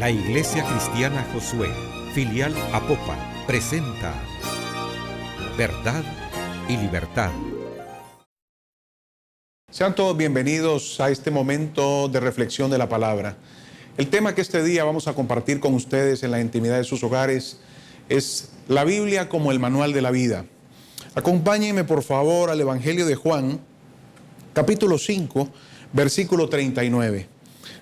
La Iglesia Cristiana Josué, filial Apopa, presenta Verdad y Libertad. Sean todos bienvenidos a este momento de reflexión de la palabra. El tema que este día vamos a compartir con ustedes en la intimidad de sus hogares es la Biblia como el manual de la vida. Acompáñenme por favor al Evangelio de Juan, capítulo 5, versículo 39.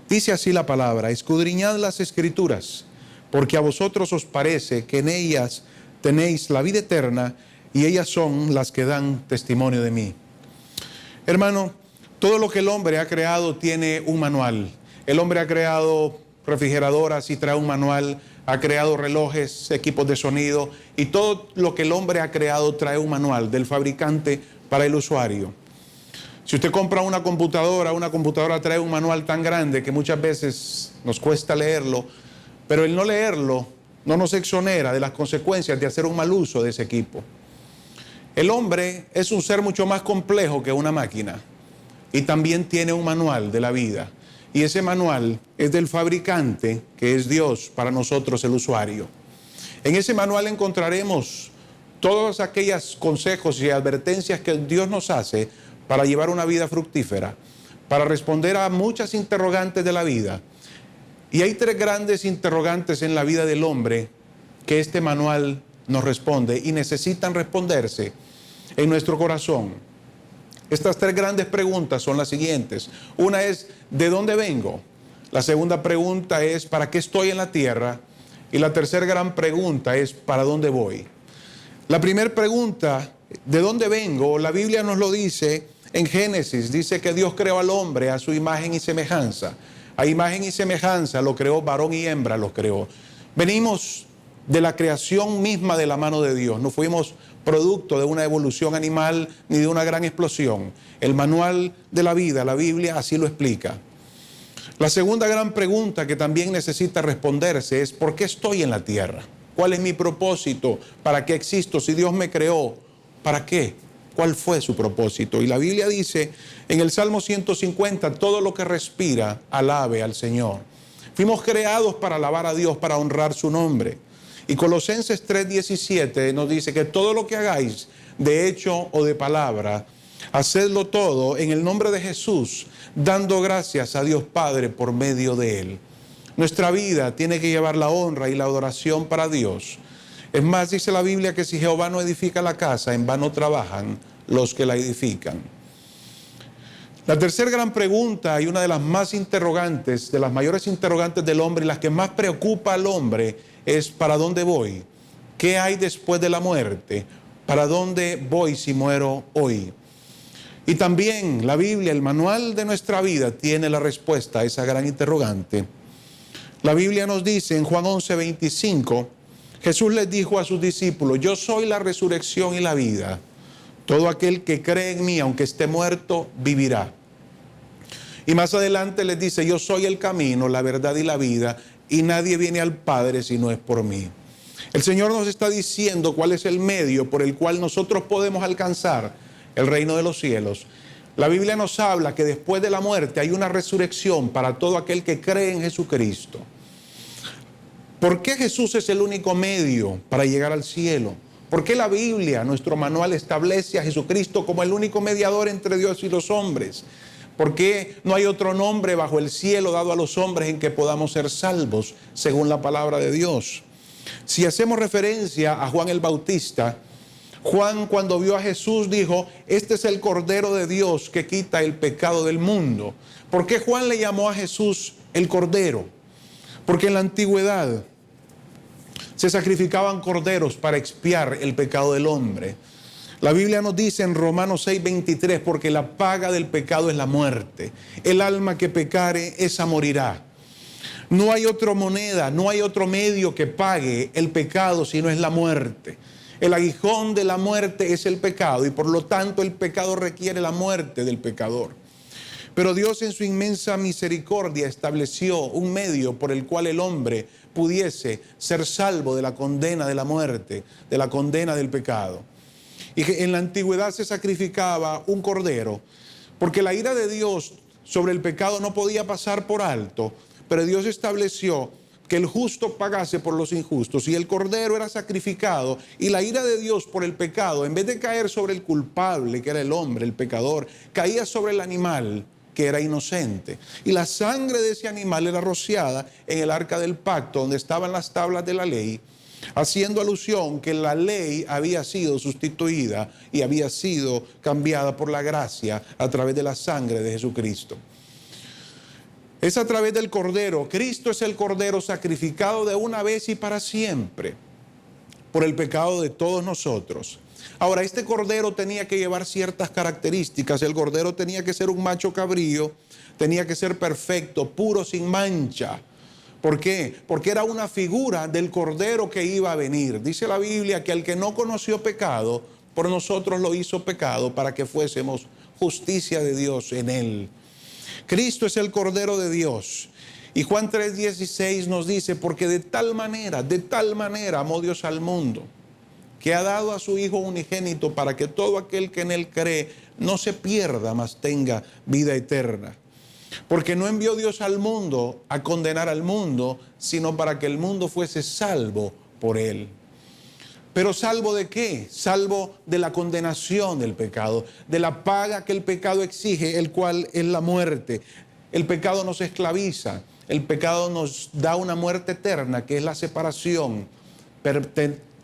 Dice así la palabra: escudriñad las Escrituras, porque a vosotros os parece que en ellas tenéis la vida eterna, y ellas son las que dan testimonio de mí. Hermano, todo lo que el hombre ha creado tiene un manual. El hombre ha creado refrigeradoras y trae un manual, ha creado relojes, equipos de sonido, y todo lo que el hombre ha creado trae un manual del fabricante para el usuario. Si usted compra una computadora trae un manual tan grande que muchas veces nos cuesta leerlo, pero el no leerlo no nos exonera de las consecuencias de hacer un mal uso de ese equipo. El hombre es un ser mucho más complejo que una máquina y también tiene un manual de la vida. Y ese manual es del fabricante, que es Dios, para nosotros el usuario. En ese manual encontraremos todos aquellos consejos y advertencias que Dios nos hace para llevar una vida fructífera, para responder a muchas interrogantes de la vida. Y hay tres grandes interrogantes en la vida del hombre que este manual nos responde y necesitan responderse en nuestro corazón. Estas tres grandes preguntas son las siguientes. Una es: ¿de dónde vengo? La segunda pregunta es: ¿para qué estoy en la tierra? Y la tercera gran pregunta es: ¿para dónde voy? La primera pregunta, ¿de dónde vengo? La Biblia nos lo dice en Génesis. Dice que Dios creó al hombre a su imagen y semejanza. A imagen y semejanza lo creó, varón y hembra los creó. Venimos de la creación misma de la mano de Dios. No fuimos producto de una evolución animal ni de una gran explosión. El manual de la vida, la Biblia, así lo explica. La segunda gran pregunta que también necesita responderse es: ¿por qué estoy en la tierra? ¿Cuál es mi propósito? ¿Para qué existo? Si Dios me creó, ¿para qué? ¿Cuál fue su propósito? Y la Biblia dice en el Salmo 150, todo lo que respira, alabe al Señor. Fuimos creados para alabar a Dios, para honrar su nombre. Y Colosenses 3:17 nos dice que todo lo que hagáis, de hecho o de palabra, hacedlo todo en el nombre de Jesús, dando gracias a Dios Padre por medio de Él. Nuestra vida tiene que llevar la honra y la adoración para Dios. Es más, dice la Biblia que si Jehová no edifica la casa, en vano trabajan los que la edifican. La tercera gran pregunta, y una de las más interrogantes, de las mayores interrogantes del hombre y las que más preocupa al hombre, es: ¿para dónde voy? ¿Qué hay después de la muerte? ¿Para dónde voy si muero hoy? Y también la Biblia, el manual de nuestra vida, tiene la respuesta a esa gran interrogante. La Biblia nos dice en Juan 11:25, Jesús les dijo a sus discípulos: yo soy la resurrección y la vida. Todo aquel que cree en mí, aunque esté muerto, vivirá. Y más adelante les dice: yo soy el camino, la verdad y la vida, y nadie viene al Padre si no es por mí. El Señor nos está diciendo cuál es el medio por el cual nosotros podemos alcanzar el reino de los cielos. La Biblia nos habla que después de la muerte hay una resurrección para todo aquel que cree en Jesucristo. ¿Por qué Jesús es el único medio para llegar al cielo? ¿Por qué la Biblia, nuestro manual, establece a Jesucristo como el único mediador entre Dios y los hombres? ¿Por qué no hay otro nombre bajo el cielo dado a los hombres en que podamos ser salvos, según la palabra de Dios? Si hacemos referencia a Juan el Bautista, Juan, cuando vio a Jesús, dijo: este es el Cordero de Dios que quita el pecado del mundo. ¿Por qué Juan le llamó a Jesús el Cordero? Porque en la antigüedad se sacrificaban corderos para expiar el pecado del hombre. La Biblia nos dice en Romanos 6:23, porque la paga del pecado es la muerte. El alma que pecare, esa morirá. No hay otra moneda, no hay otro medio que pague el pecado si no es la muerte. El aguijón de la muerte es el pecado, y por lo tanto el pecado requiere la muerte del pecador. Pero Dios, en su inmensa misericordia, estableció un medio por el cual el hombre pudiese ser salvo de la condena de la muerte, de la condena del pecado. Y que en la antigüedad se sacrificaba un cordero, porque la ira de Dios sobre el pecado no podía pasar por alto, pero Dios estableció que el justo pagase por los injustos, y el cordero era sacrificado, y la ira de Dios por el pecado, en vez de caer sobre el culpable, que era el hombre, el pecador, caía sobre el animal, que era inocente. Y la sangre de ese animal era rociada en el arca del pacto, donde estaban las tablas de la ley, haciendo alusión que la ley había sido sustituida y había sido cambiada por la gracia a través de la sangre de Jesucristo. Es a través del Cordero. Cristo es el Cordero sacrificado de una vez y para siempre por el pecado de todos nosotros. Ahora, este Cordero tenía que llevar ciertas características. El Cordero tenía que ser un macho cabrío, tenía que ser perfecto, puro, sin mancha. ¿Por qué? Porque era una figura del Cordero que iba a venir. Dice la Biblia que al que no conoció pecado, por nosotros lo hizo pecado para que fuésemos justicia de Dios en él. Cristo es el Cordero de Dios. Y Juan 3:16 nos dice, porque de tal manera amó Dios al mundo, que ha dado a su Hijo unigénito para que todo aquel que en él cree no se pierda, mas tenga vida eterna. Porque no envió Dios al mundo a condenar al mundo, sino para que el mundo fuese salvo por él. ¿Pero salvo de qué? Salvo de la condenación del pecado, de la paga que el pecado exige, el cual es la muerte. El pecado nos esclaviza, el pecado nos da una muerte eterna, que es la separación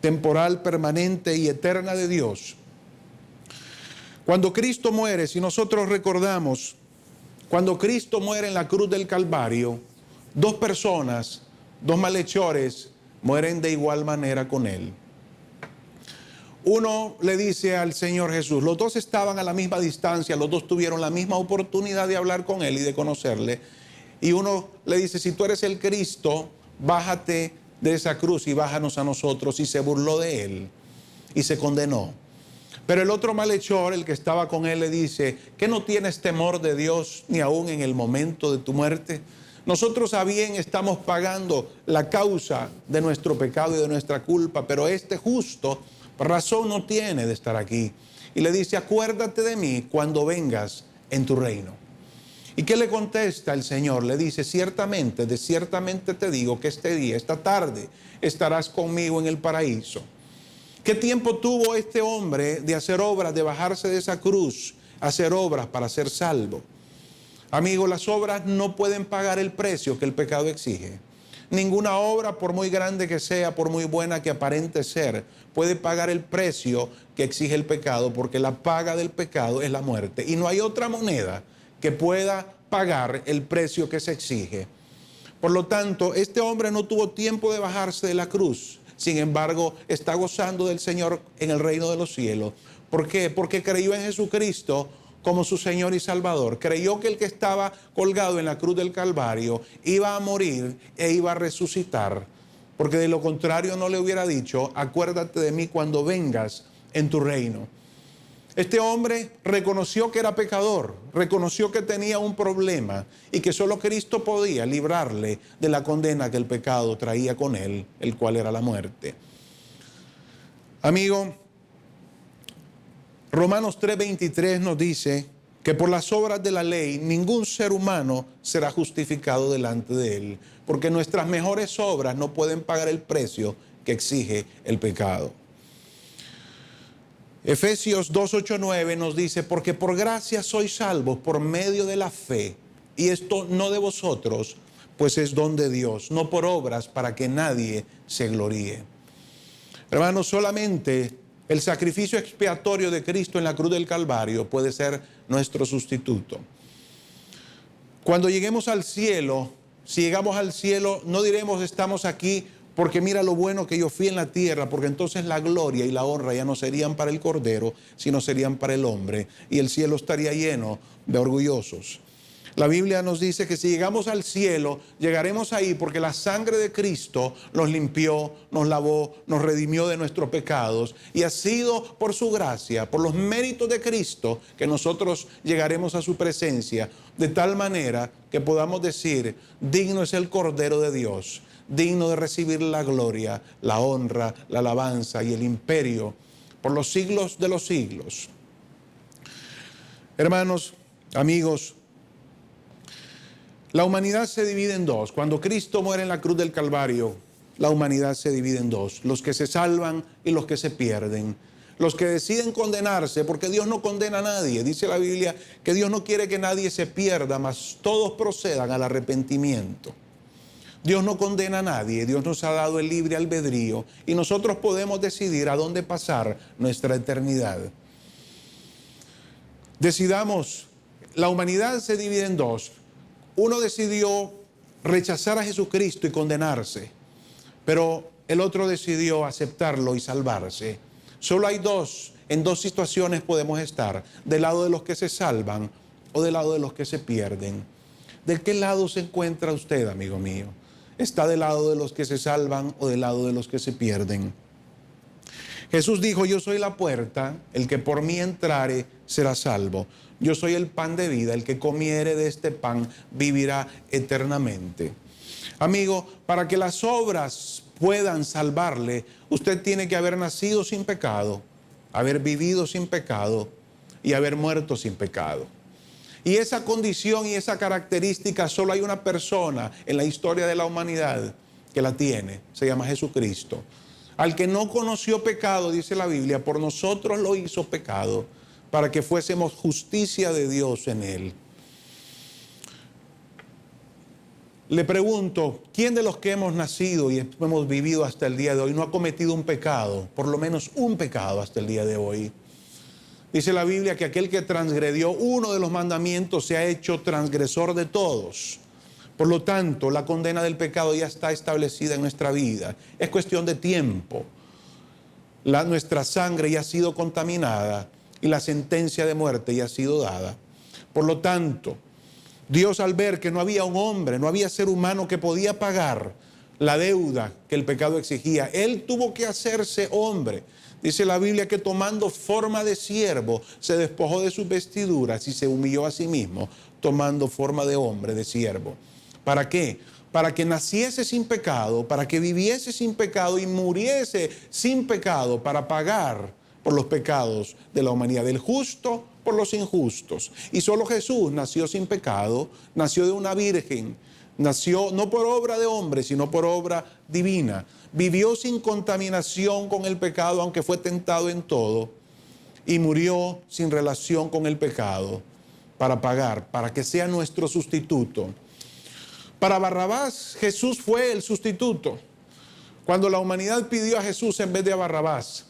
temporal, permanente y eterna de Dios. Cuando Cristo muere, si nosotros recordamos, cuando Cristo muere en la cruz del Calvario, dos personas, dos malhechores, mueren de igual manera con él. Uno le dice al Señor Jesús, los dos estaban a la misma distancia, los dos tuvieron la misma oportunidad de hablar con él y de conocerle. Y uno le dice, si tú eres el Cristo, bájate de esa cruz y bájanos a nosotros. Y se burló de él y se condenó. Pero el otro malhechor, el que estaba con él, le dice, ¿qué no tienes temor de Dios ni aún en el momento de tu muerte? Nosotros a bien estamos pagando la causa de nuestro pecado y de nuestra culpa, pero este justo razón no tiene de estar aquí. Y le dice, acuérdate de mí cuando vengas en tu reino. ¿Y qué le contesta el Señor? Le dice, ciertamente, de ciertamente te digo que este día, esta tarde, estarás conmigo en el paraíso. ¿Qué tiempo tuvo este hombre de hacer obras, de bajarse de esa cruz, hacer obras para ser salvo? Amigo, las obras no pueden pagar el precio que el pecado exige. Ninguna obra, por muy grande que sea, por muy buena que aparente ser, puede pagar el precio que exige el pecado, porque la paga del pecado es la muerte. Y no hay otra moneda que pueda pagar el precio que se exige. Por lo tanto, este hombre no tuvo tiempo de bajarse de la cruz. Sin embargo, está gozando del Señor en el reino de los cielos. ¿Por qué? Porque creyó en Jesucristo como su Señor y Salvador. Creyó que el que estaba colgado en la cruz del Calvario iba a morir e iba a resucitar. Porque de lo contrario no le hubiera dicho, acuérdate de mí cuando vengas en tu reino. Este hombre reconoció que era pecador, reconoció que tenía un problema y que solo Cristo podía librarle de la condena que el pecado traía con él, el cual era la muerte. Amigo, Romanos 3:23 nos dice que por las obras de la ley ningún ser humano será justificado delante de él, porque nuestras mejores obras no pueden pagar el precio que exige el pecado. Efesios 2:8-9 nos dice, porque por gracia sois salvos por medio de la fe, y esto no de vosotros, pues es don de Dios, no por obras para que nadie se gloríe. Hermanos, solamente el sacrificio expiatorio de Cristo en la cruz del Calvario puede ser nuestro sustituto. Cuando lleguemos al cielo, si llegamos al cielo, no diremos estamos aquí porque mira lo bueno que yo fui en la tierra, porque entonces la gloria y la honra ya no serían para el Cordero, sino serían para el hombre, y el cielo estaría lleno de orgullosos. La Biblia nos dice que si llegamos al cielo, llegaremos ahí porque la sangre de Cristo nos limpió, nos lavó, nos redimió de nuestros pecados, y ha sido por su gracia, por los méritos de Cristo, que nosotros llegaremos a su presencia, de tal manera que podamos decir, digno es el Cordero de Dios, digno de recibir la gloria, la honra, la alabanza y el imperio por los siglos de los siglos. Hermanos, amigos, La humanidad se divide en dos. Cuando Cristo muere en la cruz del Calvario, la humanidad se divide en dos. Los que se salvan y los que se pierden. Los que deciden condenarse, porque Dios no condena a nadie. Dice la Biblia que Dios no quiere que nadie se pierda, mas todos procedan al arrepentimiento. Dios no condena a nadie. Dios nos ha dado el libre albedrío y nosotros podemos decidir a dónde pasar nuestra eternidad. Decidamos, la humanidad se divide en dos. Uno decidió rechazar a Jesucristo y condenarse, pero el otro decidió aceptarlo y salvarse. Solo hay dos, en dos situaciones podemos estar, del lado de los que se salvan o del lado de los que se pierden. ¿De qué lado se encuentra usted, amigo mío? ¿Está del lado de los que se salvan o del lado de los que se pierden? Jesús dijo: yo soy la puerta, el que por mí entrare será salvo. Yo soy el pan de vida, el que comiere de este pan vivirá eternamente. Amigo, para que las obras puedan salvarle, usted tiene que haber nacido sin pecado, haber vivido sin pecado y haber muerto sin pecado. Y esa condición y esa característica solo hay una persona en la historia de la humanidad que la tiene, se llama Jesucristo. Al que no conoció pecado, dice la Biblia, por nosotros lo hizo pecado, para que fuésemos justicia de Dios en él. Le pregunto, ¿quién de los que hemos nacido y hemos vivido hasta el día de hoy no ha cometido un pecado, por lo menos un pecado hasta el día de hoy? Dice la Biblia que aquel que transgredió uno de los mandamientos se ha hecho transgresor de todos. Por lo tanto, la condena del pecado ya está establecida en nuestra vida. Es cuestión de tiempo. Nuestra sangre ya ha sido contaminada y la sentencia de muerte ya ha sido dada. Por lo tanto, Dios, al ver que no había un hombre, no había ser humano que podía pagar la deuda que el pecado exigía, Él tuvo que hacerse hombre. Dice la Biblia que tomando forma de siervo, se despojó de sus vestiduras y se humilló a sí mismo, tomando forma de hombre, de siervo. ¿Para qué? Para que naciese sin pecado, para que viviese sin pecado y muriese sin pecado, para pagar por los pecados de la humanidad, del justo por los injustos. Y solo Jesús nació sin pecado, nació de una virgen, nació no por obra de hombre, sino por obra divina. Vivió sin contaminación con el pecado, aunque fue tentado en todo, y murió sin relación con el pecado para pagar, para que sea nuestro sustituto. Para Barrabás, Jesús fue el sustituto. Cuando la humanidad pidió a Jesús en vez de a Barrabás,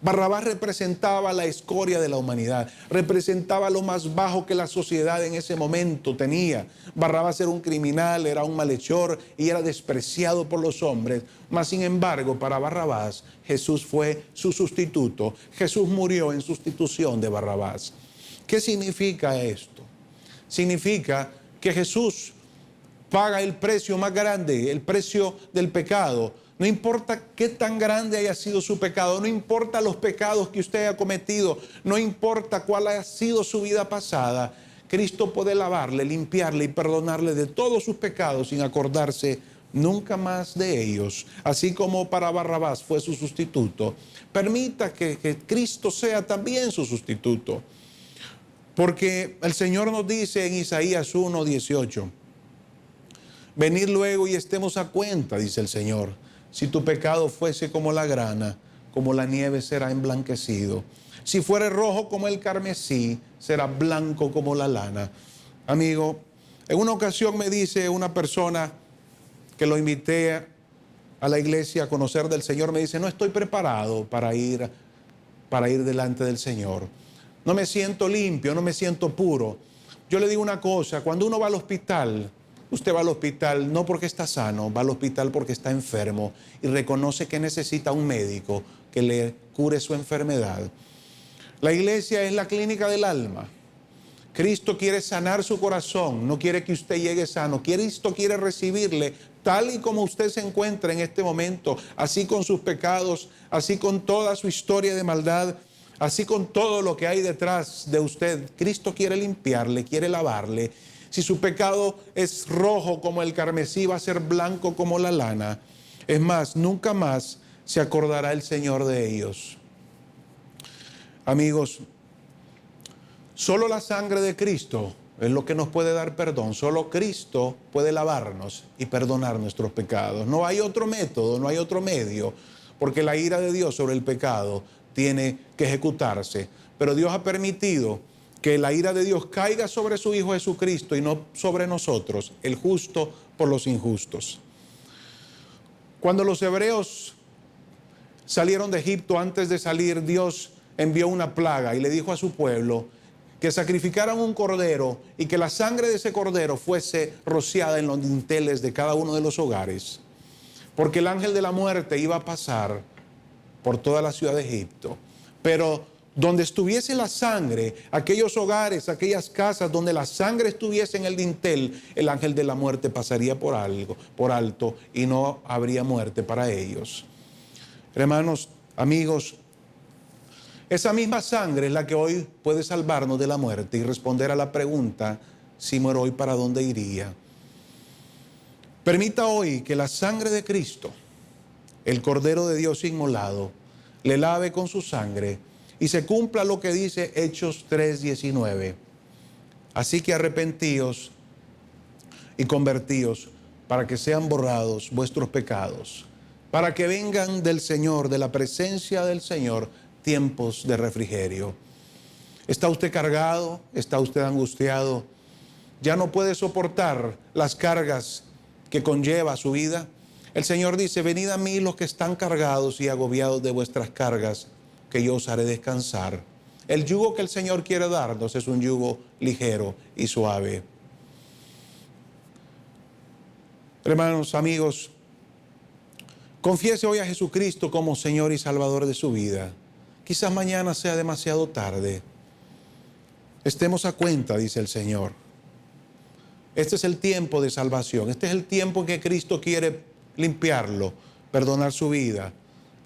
Barrabás representaba la escoria de la humanidad, representaba lo más bajo que la sociedad en ese momento tenía. Barrabás era un criminal, era un malhechor y era despreciado por los hombres. Mas, sin embargo, para Barrabás, Jesús fue su sustituto. Jesús murió en sustitución de Barrabás. ¿Qué significa esto? Significa que Jesús paga el precio más grande, el precio del pecado. No importa qué tan grande haya sido su pecado, no importa los pecados que usted haya cometido, no importa cuál haya sido su vida pasada, Cristo puede lavarle, limpiarle y perdonarle de todos sus pecados sin acordarse nunca más de ellos. Así como para Barrabás fue su sustituto, permita que Cristo sea también su sustituto. Porque el Señor nos dice en Isaías 1:18, venid luego y estemos a cuenta, dice el Señor. Si tu pecado fuese como la grana, como la nieve será emblanquecido. Si fuere rojo como el carmesí, será blanco como la lana. Amigo, en una ocasión me dice una persona que lo invité a la iglesia a conocer del Señor, me dice, no estoy preparado para ir delante del Señor. No me siento limpio, no me siento puro. Yo le digo una cosa, cuando uno va al hospital, usted va al hospital no porque está sano, va al hospital porque está enfermo y reconoce que necesita un médico que le cure su enfermedad. La iglesia es la clínica del alma. Cristo quiere sanar su corazón, no quiere que usted llegue sano. Cristo quiere recibirle tal y como usted se encuentra en este momento, así con sus pecados, así con toda su historia de maldad, así con todo lo que hay detrás de usted. Cristo quiere limpiarle, quiere lavarle. Si su pecado es rojo como el carmesí, va a ser blanco como la lana. Es más, nunca más se acordará el Señor de ellos. Amigos, solo la sangre de Cristo es lo que nos puede dar perdón. Solo Cristo puede lavarnos y perdonar nuestros pecados. No hay otro método, no hay otro medio, porque la ira de Dios sobre el pecado tiene que ejecutarse. Pero Dios ha permitido que la ira de Dios caiga sobre su Hijo Jesucristo y no sobre nosotros, el justo por los injustos. Cuando los hebreos salieron de Egipto, antes de salir, Dios envió una plaga y le dijo a su pueblo que sacrificaran un cordero y que la sangre de ese cordero fuese rociada en los dinteles de cada uno de los hogares, porque el ángel de la muerte iba a pasar por toda la ciudad de Egipto. Pero donde estuviese la sangre, aquellos hogares, aquellas casas donde la sangre estuviese en el dintel, el ángel de la muerte pasaría por alto, y no habría muerte para ellos. Hermanos, amigos, esa misma sangre es la que hoy puede salvarnos de la muerte y responder a la pregunta: si muero hoy, ¿para dónde iría? Permita hoy que la sangre de Cristo, el Cordero de Dios inmolado, le lave con su sangre y se cumpla lo que dice Hechos 3:19. Así que arrepentíos y convertíos para que sean borrados vuestros pecados, para que vengan del Señor, de la presencia del Señor, tiempos de refrigerio. ¿Está usted cargado? ¿Está usted angustiado? ¿Ya no puede soportar las cargas que conlleva su vida? El Señor dice: venid a mí los que están cargados y agobiados de vuestras cargas, que yo os haré descansar. El yugo que el Señor quiere darnos es un yugo ligero y suave. Hermanos, amigos, confiese hoy a Jesucristo como Señor y Salvador de su vida. Quizás mañana sea demasiado tarde. Estemos a cuenta, dice el Señor. Este es el tiempo de salvación. Este es el tiempo en que Cristo quiere limpiarlo, perdonar su vida,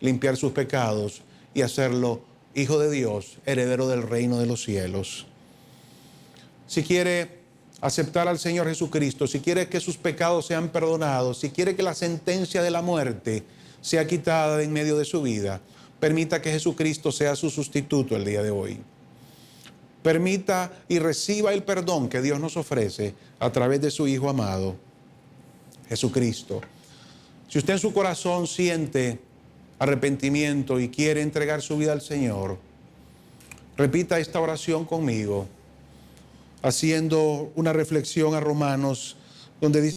limpiar sus pecados y hacerlo hijo de Dios, heredero del reino de los cielos. Si quiere aceptar al Señor Jesucristo, si quiere que sus pecados sean perdonados, si quiere que la sentencia de la muerte sea quitada de en medio de su vida, permita que Jesucristo sea su sustituto el día de hoy. Permita y reciba el perdón que Dios nos ofrece a través de su Hijo amado, Jesucristo. Si usted en su corazón siente arrepentimiento y quiere entregar su vida al Señor, repita esta oración conmigo, haciendo una reflexión a Romanos, donde dice: